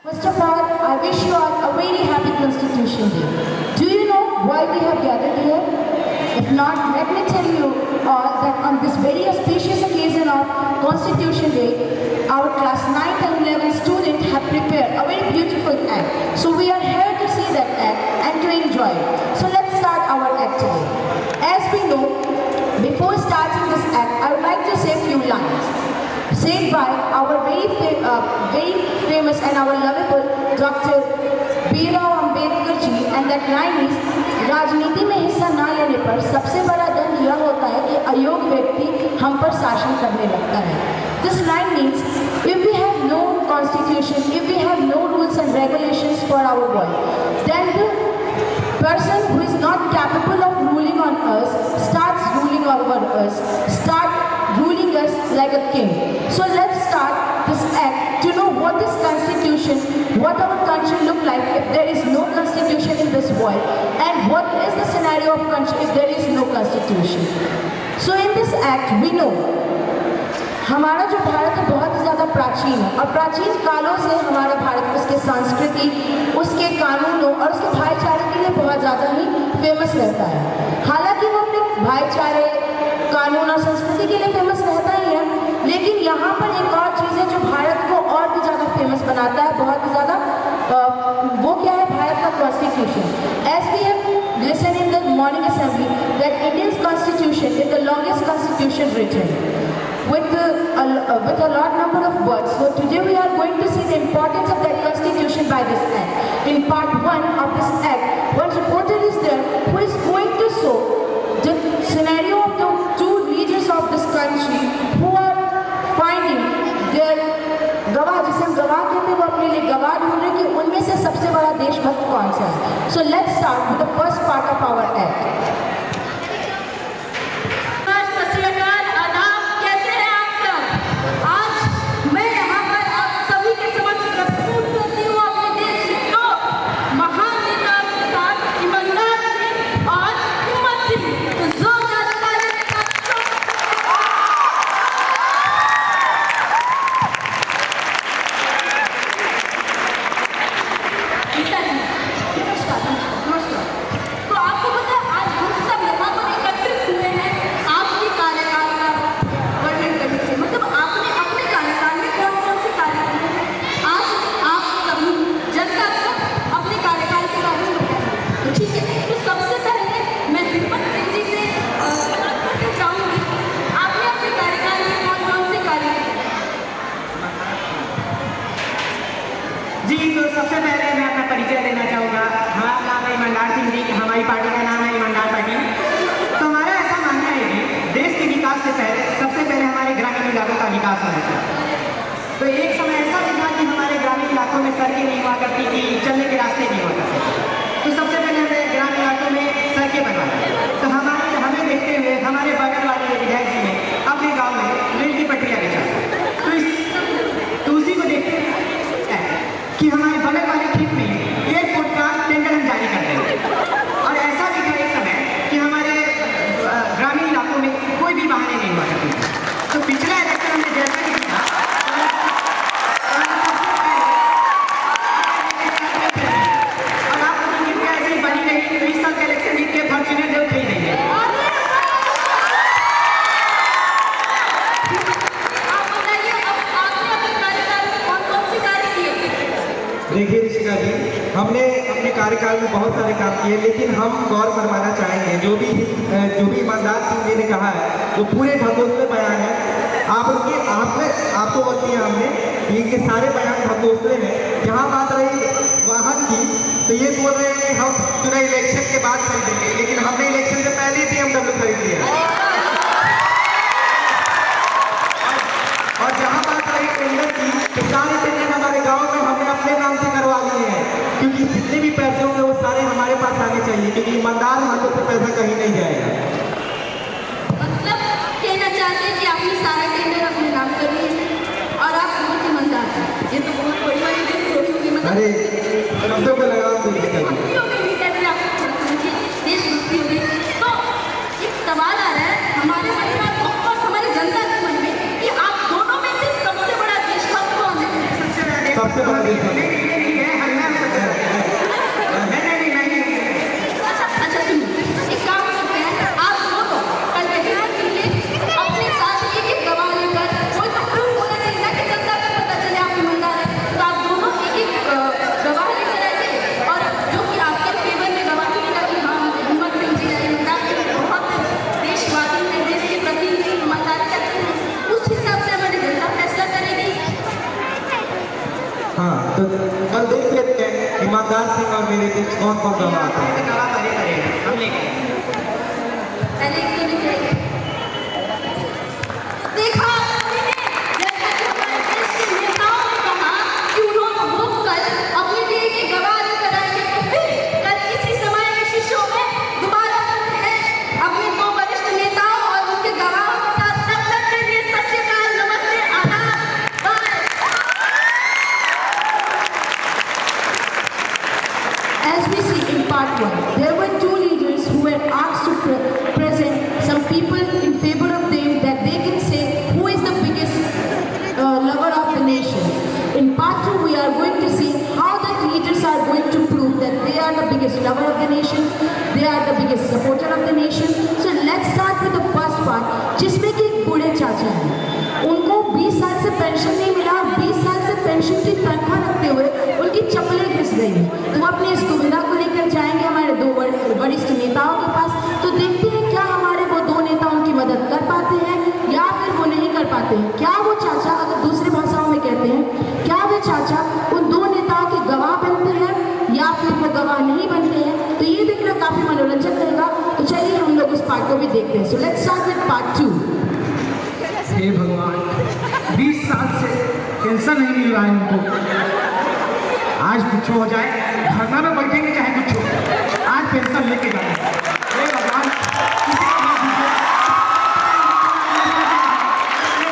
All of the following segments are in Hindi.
First of all, I wish you all a very happy Constitution Day. Do you know why we have gathered here? If not, let me tell you all that on this very auspicious occasion of Constitution Day, our class 9th and 11th students have prepared a very beautiful act. So we are here to see that act and to enjoy it. So let's start our act today. As we know, before starting this act, I would like to say a few lines said by our very famous and our lovable Dr. B.R. Ambedkar ji, and that line is, राजनीति में हिस्सा ना लेने पर सबसे बड़ा दंड यह होता है कि अयोग्य व्यक्ति हम पर शासन करने लगता है. This line means if we have no constitution, if we have no rules and regulations for our world, then the person who is not capable of ruling on us starts ruling over us, start ruling us like a king. So let's start this act to know what is constitution, what our country look like if there is no constitution in this world, and what is the scenario of country if there is no constitution. So in this act we know हमारा जो भारत है बहुत ही ज़्यादा प्राचीन है, और प्राचीन कालों से हमारा भारत उसके संस्कृति, उसके कानूनों और उसके भाईचारे के लिए बहुत ज़्यादा ही फेमस रहता है. हालांकि वो अपने भाईचारे, कानून और संस्कृति के लिए फेमस रहता ही है, लेकिन यहाँ पर एक और चीज़ है जो भारत को और भी ज़्यादा फेमस बनाता है, बहुत ही ज़्यादा. वो क्या है? भारत का constitution. As we have listen in the morning assembly that Indian constitution is the longest constitution written with a large number of words. So today we are going to see the importance of that constitution by this act. In part 1 of this act, one reporter is there who is going to show the scenario of the two leaders of this country who are finding their गवाह, जिसे हम गवाह कहते हैं, वो अपने लिए गवाह ढूंढ रहे कि उनमें से सबसे बड़ा देशभक्त कौन सा है. So let's start with the first part of our act. सबसे पहले मैं अपना परिचय देना चाहूँगा. हमारा नाम है ईमानदार सिंह जी, हमारी पार्टी का नाम है ईमानदार पार्टी. तो हमारा ऐसा मानना है कि देश के विकास से पहले सबसे पहले हमारे ग्रामीण इलाकों का विकास होना चाहिए. तो एक समय ऐसा भी था कि हमारे ग्रामीण इलाकों में सड़कें नहीं हुआ करती थी, चलने के रास्ते नहीं हुआ करते थे. तो सबसे पहले हमें ग्रामीण इलाकों में सड़कें बनवाई. तो हमें देखते हुए हमारे बगल वाले विधायक जी ने अपने गाँव में रेल की पटरियाँ बिछा. तो उसी को देखते कि हमारे बगल वाले खेत में 1 फुट का टेंडर हम जारी करते हैं. और ऐसा भी था एक समय कि हमारे ग्रामीण इलाकों में कोई भी वाहने नहीं हुआ करती थी. तो पिछला इलेक्शन हमने जैसा कि देखा, और आप लोगों ऐसे ही बनी रही. 20 साल का इलेक्शन जीत के फॉर्च्यूनर जो उठी नहीं है. देखिए ऋषिका जी, हमने अपने कार्यकाल में बहुत सारे काम किए, लेकिन हम गौर फरमाना चाहेंगे जो भी ईमानदार सिंह जी ने कहा है वो पूरे ढकोसले बयान है. आपको वक्त दिया हमने, इनके सारे बयान ढकोसले हैं. यहाँ बात रही वाहन की, तो ये बोल रहे हैं कि हम पूरा इलेक्शन के बाद खरीदेंगे, लेकिन हमने इलेक्शन से पहले ही BMW खरीद लिया. और जहाँ बात रही टेंडर की, तो सारे टेंडर हमारे गाँव में हमने अपने नाम से करवा लिए हैं, क्योंकि जितने भी पैसे होंगे वो सारे हमारे पास आने चाहिए, क्योंकि ईमानदार हाथों से पैसा कहीं नहीं जाएगा. मतलब कहना चाहते हैं कि आपने सारा टेंडर अपने नाम कर लिए और आप बहुत ईमानदार हैं. ये तो बहुत बड़ी वाली देश होगी. मतलब अरे शब्दों को लगाओ तो ये देशभक्ति हो गई. तो एक सवाल आ रहा है हमारे मन में और हमारी जनता के मन में कि आप दोनों में से सबसे बड़ा देशभक्त कौन है? सबसे बड़ा देशभक्त तो कल देख लेते हैं ईमानदार सिंह और मेरे बीच कौन कौन गवाह आता है। गवाह करेंगे हम लेके पहले क्यों नहीं करेंगे? देखा आपने, जैसा कि हमारे देश के नेताओं ने कहा कि उन्होंने वो कल अपने लिए के गवाह लेकर आएंगे, तो फिर कल इसी समय के शिष्यों में दोबारा मिलते हैं अपने दो वरिष्ठ नेताओं और उनके गवाहों के साथ। तब तक के लिए सत श्री अकाल, नमस्ते, आदाब, bye. As we see in part 1, there were two leaders who were asked to present some people in favor of them that they can say who is the biggest lover of the nation. In part 2, we are going to see how the leaders are going to prove that they are the biggest lover of the nation, they are the biggest supporter of the nation. So let's start with the first part, जिसमें कि एक बूढ़े चाचा हैं। उनको 20 साल से पेंशन नहीं मिला, 20 साल से पेंशन की तनख्वाह रखते हुए उनकी चप्पलें घिस गई हैं। तो वो अपनी इस दुविधा को लेकर जाएंगे हमारे दो वरिष्ठ नेताओं के पास। तो देखते हैं क्या हमारे वो दो नेता उनकी मदद कर पाते हैं या फिर वो नहीं कर पाते हैं। क्या वो चाचा, अगर दूसरी भाषाओं में कहते हैं, क्या वे चाचा उन दो नेताओं के गवाह बनते हैं या फिर वो गवाह नहीं बनते हैं। तो ये देखना काफी मनोरंजक रहेगा। तो चलिए हम लोग उस पार्ट को भी देखते हैं। So let's start with part 2। हे भगवान, 20 साल से पेंशन नहीं मिल रहा है उनको। आज कुछ हो जाए, धरना में बैठेंगे चाहे कुछ हो, आज पेंशन लेके जाएंगे। हे भगवान, किसी को मत दीजिए।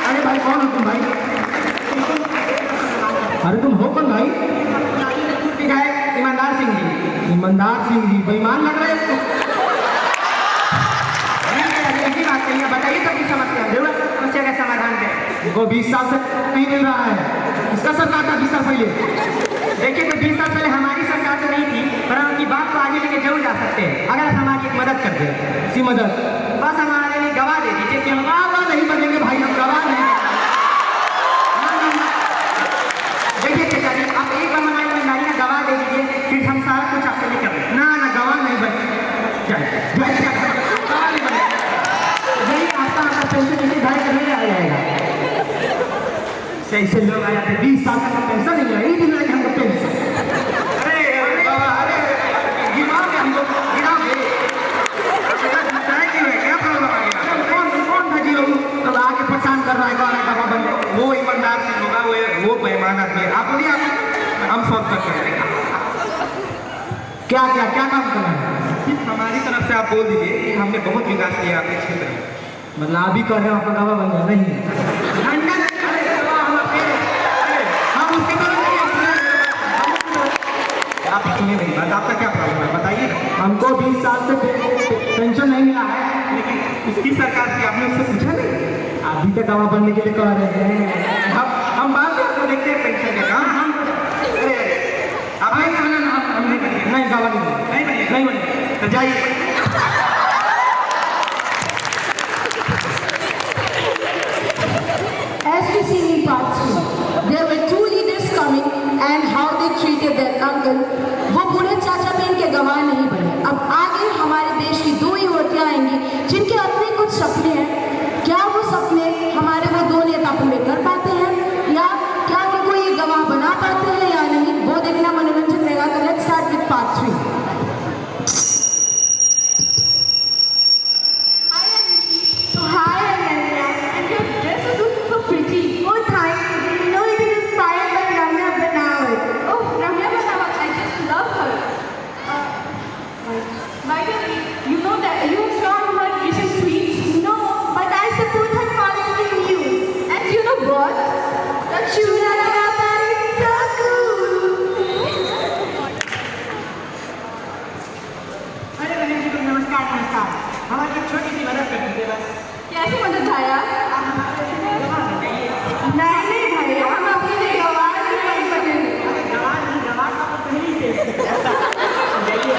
अरे भाई, कौन हो तुम भाई? अरे तुम हो कौन भाई? विधायक ईमानदार सिंह जी। ईमानदार सिंह जी बेईमान लग रहे हैं इसको। ऐसी बात कही है, बताइए तो की समस्या, जरूरत समस्या का समाधान है। इनको 20 साल से नहीं मिल रहा है। इसका सरकार था 20 साल पहले। देखिए, तो 20 साल पहले हमारी सरकार तो नहीं थी, पर हम उनकी बात को आगे लेके जरूर जा सकते हैं अगर आप हमारी एक मदद कर दें। इसी मदद बस हमारे लिए गवाह दे दीजिए कि हम गवाह नहीं बनेंगे भाई, हम गवाह नहीं। देखिए चाचा जी, आप एक बार हमारी ईमानदारी का गवाह दे दीजिए, फिर हम सारा कुछ आपके लिए कर दें। ना ना, गवाह नहीं बने। गवाह नहीं बने। यही आपका पेंशन इसी भाई करने आ जाएगा। ऐसे लोग आ जाते 20 साल तक पेंशन नहीं मिला, ये भी मिला हमको पेंशन। अरे गिराओगे हमको, गिराओगे। क्या प्रॉब्लम आ गया? कौन था जी लोग अब आके परेशान कर रहा है, गवाह बन गए। वो ईमानदार सिंह होगा, वो बेईमान आदमी है। आप बोलिए, आप हम सॉल्व कर सकते हैं। क्या क्या क्या काम करना है? सिर्फ हमारी तरफ से आप बोल दीजिए कि हमने बहुत विकास किया आपके क्षेत्र में। मतलब आप भी कर रहे हो, आपका गवाह बन गया नहीं? हम उसके तरफ नहीं हैं। आप सुनिए मेरी बात, आपका क्या प्रॉब्लम है बताइए ना। हमको 20 साल से पेंशन नहीं मिला है। लेकिन उसकी सरकार थी, आपने उससे पूछा नहीं? अभी तक गवाह बनने के लिए कह रहे हैं। हम बात आपको देखते हैं पेंशन का काम। हम आप हम नहीं बनेंगे। नहीं, गवाह नहीं नहीं बनेंगे। नहीं बने। तो जाइए। As we see in part 3, there were two leaders coming and how they treated their uncle. वो बूढ़े चाचा भी इनके गवाह नहीं बने। अब आगे हमारे देश की दो युवतियां आएंगी जिनके अपने कुछ सपने हैं। क्या वो सपने हमारे वो दो नेता पूरे कर पाते हैं या क्या उनको ये गवाह बना पाते हैं या नहीं, वो देखना मनोरंजन रहेगा। तो let's start with part 3। Hi Aditi. So hi Ananya, and your dress is looking so pretty. Oh thank you. You know it is inspired by Ramya Banawat. Oh Ramya Banawat, I just love her. By the way, you know that you have shown her recent tweets. No, but I support her policy news. And you know what? That Shuralata is so cool. अरे बहन जी, नमस्कार नमस्कार। हमारी एक छोटी सी मदद कर दीजिए बस। कैसे मदद भैया? आप हमारे से गवाह बन जाइए। नहीं भैया, हम अपने लिए गवाह नहीं बनेंगे। गवाह नहीं, गवाह का तो पहले ही से जाइए।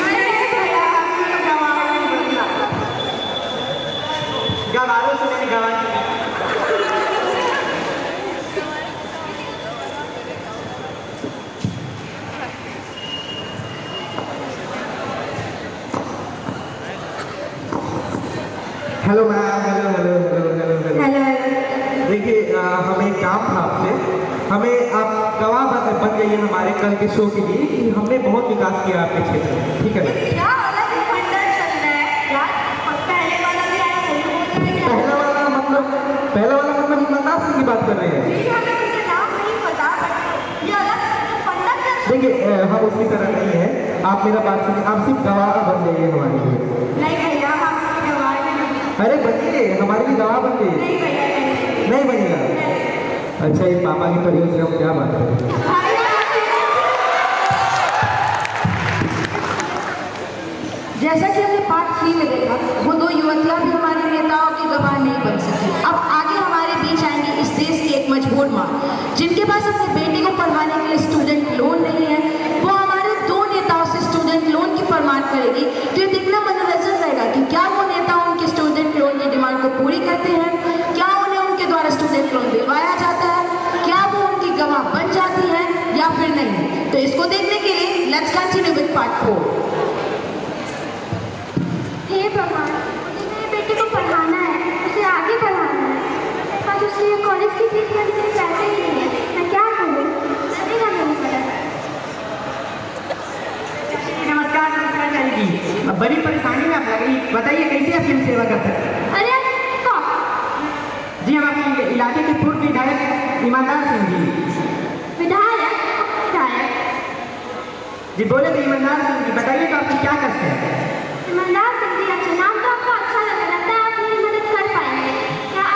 नहीं भैया, हम तो गवाह नहीं बनना। गवारों से मैंने गवाह की। Hello ma'am, hello hello hello hello hello. Hello देखिए, हमें काम था आपसे। हमें आप गवाह बन जाइए हमारे कल के शो के लिए कि हमने बहुत विकास किया आपके क्षेत्र में, ठीक है? क्या अलग ही फंडा चल रहा है यार, और पहले वाला भी आया वो बोल रहा है क्या? पहला वाला मतलब ईमानदार सिंह की बात कर रहे हैं। जी हमें उनका नाम नहीं पता, बट ये अलग फंडा चल रहा देखिए हम उसकी तरह नहीं है, आप मेरा बात सुनिए, आप सिर्फ गवाह बन जाइए हमारे लिए। है। नहीं भैया हम गवाह नहीं। अरे बनिए, हमारे लिए गवाह बन जाइए। नहीं भैया नहीं। नहीं बनेगा? अच्छा, ये पापा की परियोजना में क्या बात करें? जैसा कि हमने पार्ट 3 में देखा, वो दो युवतियां भी हमारे नेताओं की गवाह नहीं बन सकी। अब आगे हमारे बीच आएंगी इस देश की एक मजबूर माँ, जिनके पास अपने बेटे को पढ़ाने के लिए स्टूडेंट लोन नहीं है। वो हमारे दो नेताओं से स्टूडेंट लोन की फरमान करेगी। तो ये देखना मनोरंजन रहेगा कि क्या वो नेता उनके स्टूडेंट लोन की डिमांड को पूरी करते हैं, क्या उन्हें उनके द्वारा स्टूडेंट लोन दिलवाया जाता है, क्या वो उनकी गवाह बन जाती है या फिर नहीं। तो इसको देखने के लिए लेट्स कंटिन्यू विद पार्ट 4। हे भगवान, मुझे मेरे बेटे को पढ़ाना है, उसे आगे बढ़ाना है, आज उसके कॉलेज की फीस भरने के लिए पैसे ही नहीं है। मैं क्या करूँ? चलेगा मेरी तरफ। नमस्कार नमस्कार चाची जी, अब बड़ी परेशानी में आप लग रही, बताइए कैसे आपकी हम सेवा कर सकते हैं? अरे कौन? जी हम आपके इलाके के पूर्व विधायक ईमानदार सिंह जी। विधायक? विधायक? जी बोले थे ईमानदार सिंह जी, बताइए तो आपकी क्या कष्ट है? ईमानदार सिंह जी, अच्छा नाम तो आपका अच्छा लगता है, आप मेरी मदद कर पाएंगे क्या?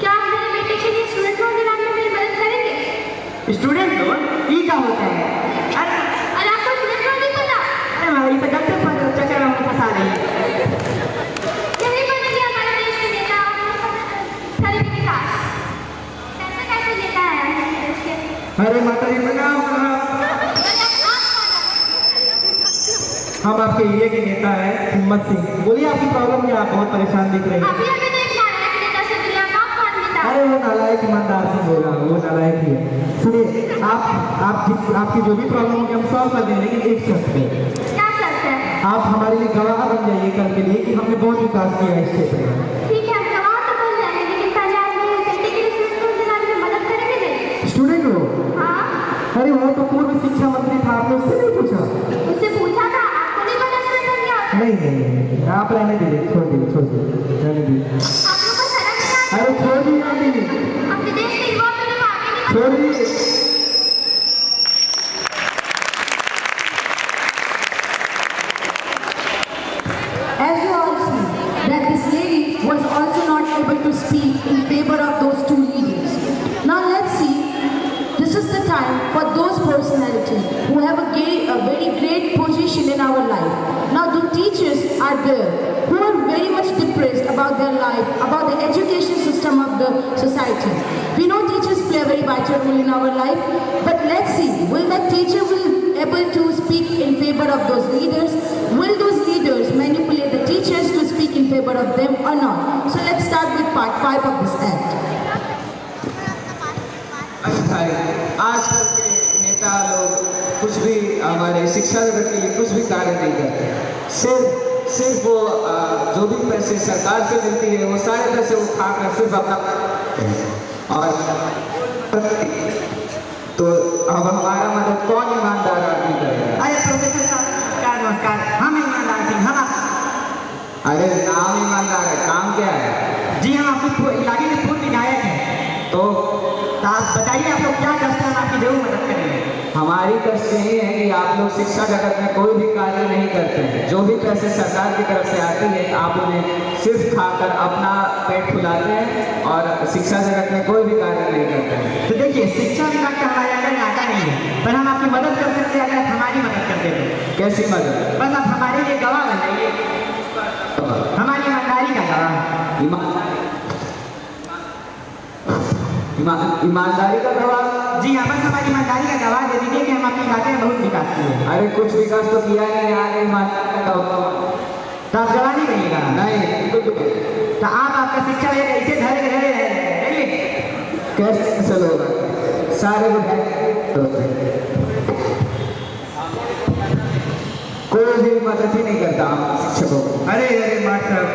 क्या आप मेरे बेटे के लिए स्टूडेंट लोन दिलाने में मेरी मदद करेंगे? स्टूडेंट लोन ये क्या होता है? अरे अरे आपको स्टूडेंट लोन नहीं पता? अरे हमारी तो गलत पर चक्कर में फंसा रही है। यही बनेंगे हमारे देश के नेता, करेंगे विकास। पैसे कैसे लेता है हमारे देश के? अरे माता जी प्रणाम प्रणाम। हम आपके एरिया के नेता हैं हिम्मत सिंह। बोलिए आपकी प्रॉब्लम क्या, आप बहुत परेशान दिख रहे हैं। अभी अभी तो एक नारायण नेता से मिले, आप कौन नेता? अरे वो नालायक ईमानदार सिंह होगा, वो नालायक ही है। सुनिए आपकी जो भी प्रॉब्लम होगी हम सॉल्व कर देंगे, लेकिन एक शर्त पे। क्या शर्त है? आप हमारे लिए गवाह बन जाइए कल के लिए कि हमने बहुत विकास किया है इस क्षेत्र में। ठीक है, हम गवाह तो बन जाएंगे, लेकिन पहले आप मेरे बेटे के लिए स्टूडेंट लोन दिलाने में मदद करेंगे मेरी? स्टूडेंट हो? हाँ, अरे वो तो पूर्व शिक्षा मंत्री था, आपने उससे नहीं पूछा? उससे पूछा था, आपको नहीं पता स्टूडेंट लोन क्या होता है? नहीं, आप रहने दीजिए, छोड़ दीजिए रहने दीजिए। आप लोग को शर्म नहीं आती? अरे छोड़ दीजिए, अपने देश के युवा पीढ़ी को आगे नहीं छोड़ दीजिए। As you all see, that this lady was also not able to speak in favor of those two leaders. Now let's see, this is the time for those personalities who have a very great position in our life. Now the teachers are there who are very much depressed about their life, about the education system of the society. We know teachers play a very vital role in our life, but let's see, will that teacher will able to speak in favor of those leaders? Will those leaders manipulate the teachers to speak in favor of them or not? So let's start with part 5 of this act. भाई आजकल के नेता लोग कुछ भी हमारे शिक्षा जगत के लिए कुछ भी कार्य नहीं करते। सिर्फ वो जो भी पैसे सरकार से मिलती है वो सारे पैसे उठाकर सिर्फ अपना और तो अब हमारा मदद कौन ईमानदार आदमी करेगा? अरे प्रोफेसर साहब नमस्कार नमस्कार, हम ईमानदार सिंह, हम अरे नाम ईमानदार है, काम क्या है? जी हम आपके इलाके के पूर्व विधायक हैं। तो आप बताइए आप लोग क्या कष्ट है, हम आपकी जरूर मदद करेंगे। हमारी कष्ट यही है कि आप लोग शिक्षा जगत में कोई भी कार्य नहीं करते हैं। जो भी पैसे सरकार की तरफ से आती है आप उन्हें सिर्फ खाकर अपना पेट फुलाते हैं और शिक्षा जगत में कोई भी कार्य नहीं करते हैं। तो देखिए शिक्षा विभाग का हमारे अंदर आता नहीं है, पर हम आपकी मदद कर सकते हैं अगर आप हमारी मदद कर देते। कैसी मदद? बस आप हमारे लिए गवाह बन जाइए, हमारी ईमानदारी का गवाह। ईमानदारी का गवाह? जी हाँ, बस हमारी ईमानदारी का गवाह दे दीजिए कि हम आपके इलाके में बहुत विकास किए हैं। अरे कुछ विकास तो किया नहीं, यहाँ ईमानदारी का गवाह तो आप गवाह नहीं करिएगा? नहीं। तो आप आपका शिक्षा विभाग ऐसे धरे धरे रहिए। कैसे होगा? सारे कोई भी मदद ही नहीं करता हम शिक्षकों को। अरे मास्टर साहब,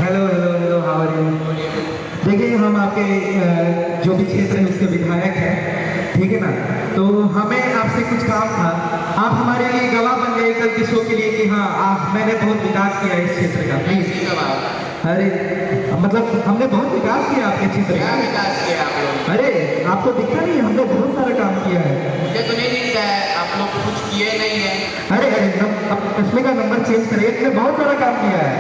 hello hello hello, how are you? देखिए ही हम आपके जो भी क्षेत्र है उसके विधायक हैं, ठीक है ना। तो हमें आपसे कुछ काम था, आप हमारे लिए गवाह बन गए कल के शो के लिए कि हाँ मैंने बहुत विकास किया इस क्षेत्र का, प्लीज। अरे मतलब हमने बहुत विकास किया आपके क्षेत्र क्या का। विकास किया आप लोग? अरे आपको दिखता नहीं, हमने बहुत सारा काम किया है। मुझे तो नहीं दिखता है, आप लोग कुछ किए नहीं है। अरे चश्मे का नंबर चेंज करिए, इसने बहुत सारा काम किया है।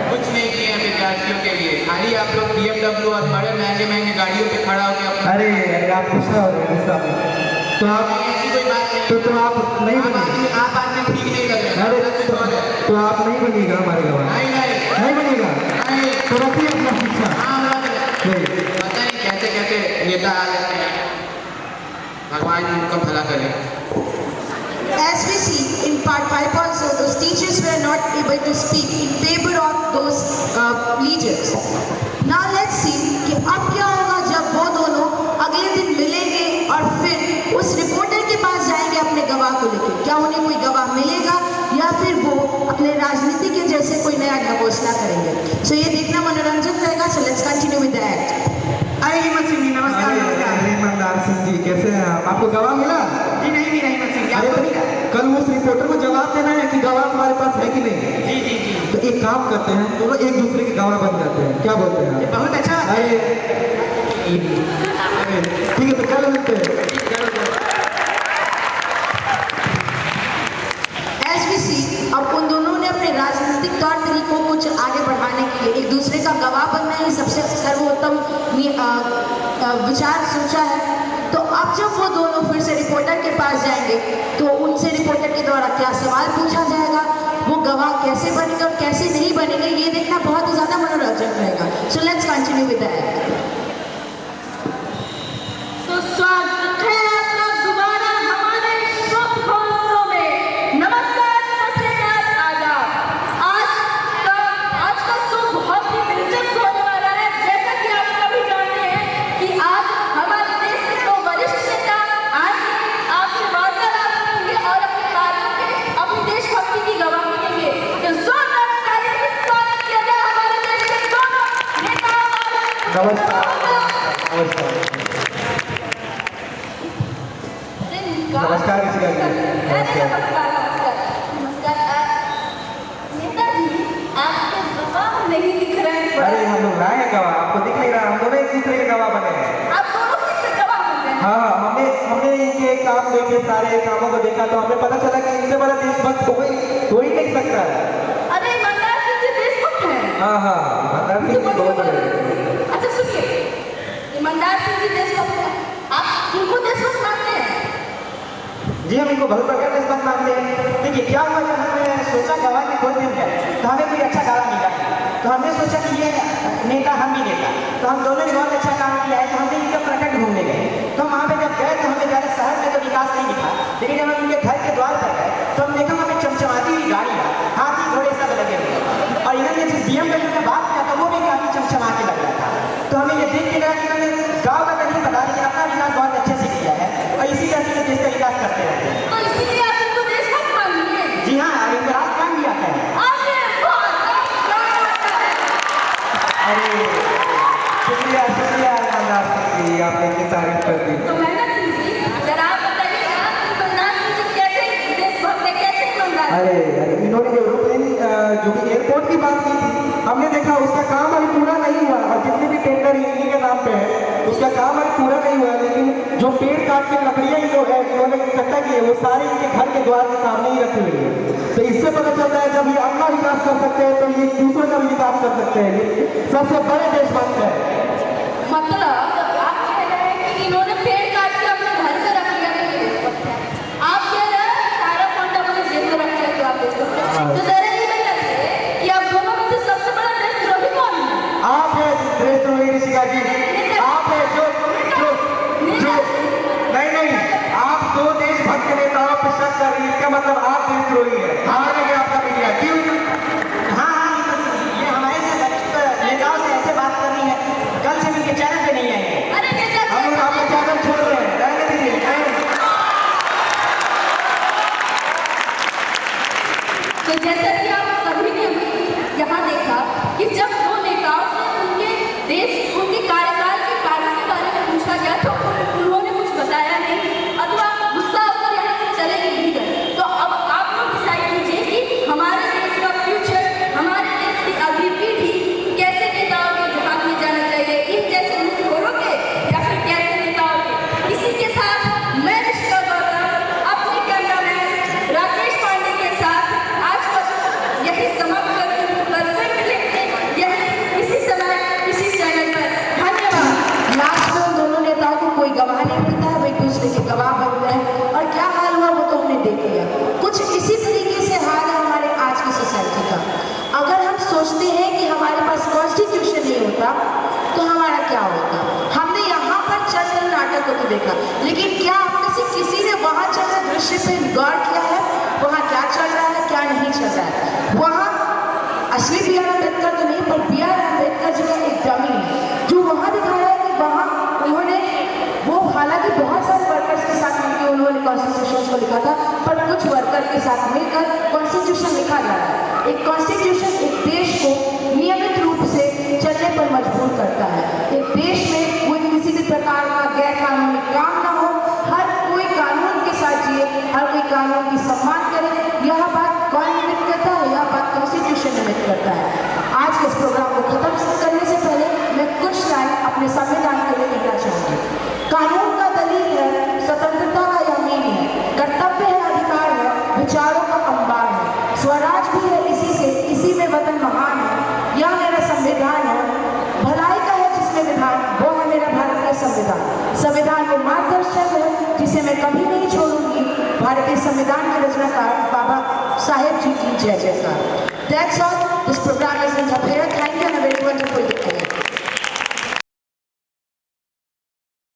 कुछ नहीं किए हैं विद्यार्थियों के लिए, खाली आप लोग BMW और बड़े महंगे महंगे गाड़ियों पे खड़ा होकर अपना अरे आप गुस्सा हो रहे हैं, गुस्सा तो आप ऐसी कोई बात नहीं। तो आप नहीं बनिए। आप आदमी ठीक नहीं लग रहे। अरे तो आप नहीं बनिएगा हमारे गवाह, नहीं नहीं नहीं बनिएगा नहीं। तो रखिए अपना शिक्षा। हाँ लग रहे। नहीं। पता नहीं कैसे कैसे नेता आ जाते हैं, भगवान उनका भला करे। As we see in part 5 also, those teachers were not able to speak in favor of those leaders. Now let's see कि अब क्या होगा जब वो दोनों अगले दिन मिलेंगे और फिर उस रिपोर्टर के पास जाएंगे अपने गवाह को लेकर। क्या उन्हें कोई गवाह मिलेगा या फिर वो अपने राजनीति के जैसे कोई नया घोषणा करेंगे। सो ये देखना मनोरंजक रहेगा। So let's continue with the act. अरे हिम्मत सिंह जी नमस्कार। अरे नमस्कार ईमानदार सिंह जी, कैसे हैं आप? आपको गवाह मिला? जी। नहीं मिला हिम्मत सिंह जी, अरे आपको मिला? कल उस रिपोर्टर को जवाब देना है कि गवाह तुम्हारे पास है कि नहीं। जी जी जी। तो एक काम करते हैं, दोनों एक दूसरे के गवाह बन जाते हैं, क्या बोलते हैं ये आप? बहुत अच्छा। अरे ठीक है, तो चलो मिलते हैं। As we see, अब उन दोनों ने अपने राजनीतिक तौर तरीकों को कुछ आगे बढ़ाने के लिए एक दूसरे का गवाह बनना ही सबसे सर्वोत्तम विचार सोचा है। तो अब जब वो दोनों फिर से रिपोर्टर के पास जाएंगे तो उनसे रिपोर्टर के द्वारा क्या सवाल पूछा जाएगा, वो गवाह कैसे बनेंगे और कैसे नहीं बनेंगे, ये देखना बहुत ही ज़्यादा मनोरंजक रहेगा। So let's continue with that. तो स्वागत है आपका दोबारा हमारे शोक महोत्सव में। नमस्कार, सत श्री अकाल, आदाब। आज का शो बहुत ही दिलचस्प होने वाला है। जैसा कि आप सभी जानते हैं कि आज हमारे देश के दो वरिष्ठ नेता आएंगे, आपसे वार्तालाप करेंगे और अपने कार्यों के अपनी देशभक्ति की गवाही देंगे। तो जोरदार तालियों से स्वागत किया जाए हमारे देश के दोनों नेताओं का। नमस्कार ऋषिका जी। नमस्कार। नेताजी, आपके गवाह नहीं दिख रहे हैं। अरे हम लोग लाए हैं गवाह, आपको दिख नहीं रहा? हम दोनों एक दूसरे के गवाह बने हैं। आप दोनों किससे गवाह बन रहे हैं? हाँ, हमने इनके काम देखे, सारे कामों को देखा तो हमें पता चला कि इनसे बड़ा देशभक्त हो ही नहीं सकता है। अरे ईमानदार सिंह जी देशभक्त हैं। हाँ, ईमानदार सिंह जी बहुत बड़े। अच्छा सुनिए, ईमानदार सिंह जी देशभक्त हैं, आप इनको देशभक्त मानते हैं? जी हम इनको बहुत बढ़िया देशभक्त मानते हैं। देखिए क्या हुआ, जब हमने सोचा गवाह की खोज देंगे तो हमें कोई अच्छा गवाह मिला, तो हमने सोचा कि ये नेता हम भी नेता, तो हम दोनों ने बहुत अच्छा काम किया है। तो हमने इनका प्रकट घूमने गए, तो वहाँ पे जब गए तो हमें ज़्यादा शहर में तो विकास नहीं दिखा, लेकिन जब हम उनके घर के द्वार पर गए तो हम देखा हमें चमचमाती हुई गाड़ियाँ, हाथी घोड़े सब लगे हुए, और इन्होंने जिस BMW का बात किया था वो भी काफ़ी चमचमा के लग रहा था। तो हमें ये देख के लगा कि इन्होंने गाँव का तो नहीं पता, लेकिन अपना विकास बहुत अच्छे से किया है और इसी तरह से देश का विकास करते रहते हैं। तो इसीलिए आप इनको देशभक्त मान लिए? जी हाँ, इनका राजकान भी आता है। आगे बहुत अरे शुक्रिया ईमानदार सिंह जी, आपने इतनी तारीफ कर दी। तो मेहनत सिंह जी, जरा आप बताइए ईमानदार सिंह जी कैसे देशभक्त है, कैसे ईमानदार है? अरे इन्होंने जो एरोप्लेन जो भी एयरपोर्ट की बात की थी, हमने देखा उसका काम अभी पूरा नहीं हुआ, और जितने भी टेंडर इन्हीं के नाम पे है उसका काम अभी पूरा नहीं हुआ। लेकिन जो पेड़ काट के लकड़ियाँ इन्होंने इकट्ठा की है वो सारी इनके घर के द्वार के सामने ही रखी हुई है। तो इससे पता चलता है जब ये अपना विकास कर सकते हैं तो ये दूसरों का भी विकास कर सकते हैं। ये सबसे बड़े देशभक्त है। मतलब आप कह रहे हैं कि इन्होंने पेड़ काट के अपने घर पे रख लिया तो ये देशभक्त है। आप कह रहे हैं सारा फंड अपने जेब में रख लिया तो आप देशभक्त हैं। तो जरा ये बताइए कि आप दोनों में से सबसे बड़ा देशद्रोही कौन है? आप है देशद्रोही ऋषिका जी, आप है जो नहीं, आप दो देशभक्त नेताओं पर शक कर रही है, इसका मतलब आप देशद्रोही है। हमारे में आपका मीडिया क्यों? हाँ, ये हमारे से वरिष्ठ नेताओं से ऐसे बात कर रही है दूसरे के गवाह बन गए और क्या हाल हुआ वो तो हमने देख लिया। कुछ इसी तरीके से हाल है हमारे आज की सोसाइटी का। अगर हम सोचते हैं कि हमारे पास कॉन्स्टिट्यूशन नहीं होता तो हमारा क्या होता। हमने यहाँ पर चल रहे नाटक को तो देखा, लेकिन क्या आप में से किसी ने वहाँ चल रहे दृश्य पे गौर किया है? वहाँ क्या चल रहा है, क्या नहीं चल रहा है? वहाँ असली बी आर अम्बेडकर तो नहीं, पर बी आर अम्बेडकर जी का एक डमी है जो वहाँ दिखा रहा है कि वहाँ उन्होंने वो हालांकि बहुत सारे वर्कर्स के साथ मिलकर उन्होंने कॉन्स्टिट्यूशन को लिखा था, पर कुछ वर्कर के साथ मिलकर कॉन्स्टिट्यूशन लिखा जा रहा है। एक कॉन्स्टिट्यूशन एक देश को नियमित रूप से चलने पर मजबूर करता है। एक देश में कोई किसी भी प्रकार का गैर कानूनी काम ना हो, हर कोई कानून के साथ जिए, हर कोई कानून की सम्मान करे। यह बात कौन निमित करता है? यह बात कॉन्स्टिट्यूशन निमित करता है। आज के इस प्रोग्राम को खत्म करने से पहले मैं कुछ लाइन अपने संविधान के लिए कहना चाहूँगी। कानून का दलील है, स्वतंत्रता का यमीन है, कर्तव्य है, अधिकार है, विचारों का अंबार है, स्वराज भी है इसी से, इसी में वतन महान है, यह मेरा संविधान है, भलाई का है जिसमें विधान, वो है मेरा भारत का संविधान। संविधान वो मार्गदर्शक है जिसे मैं कभी नहीं छोड़ूंगी। भारतीय संविधान के रचनाकार बाबा साहेब जी की जय जयकार। That's all. This program is in here.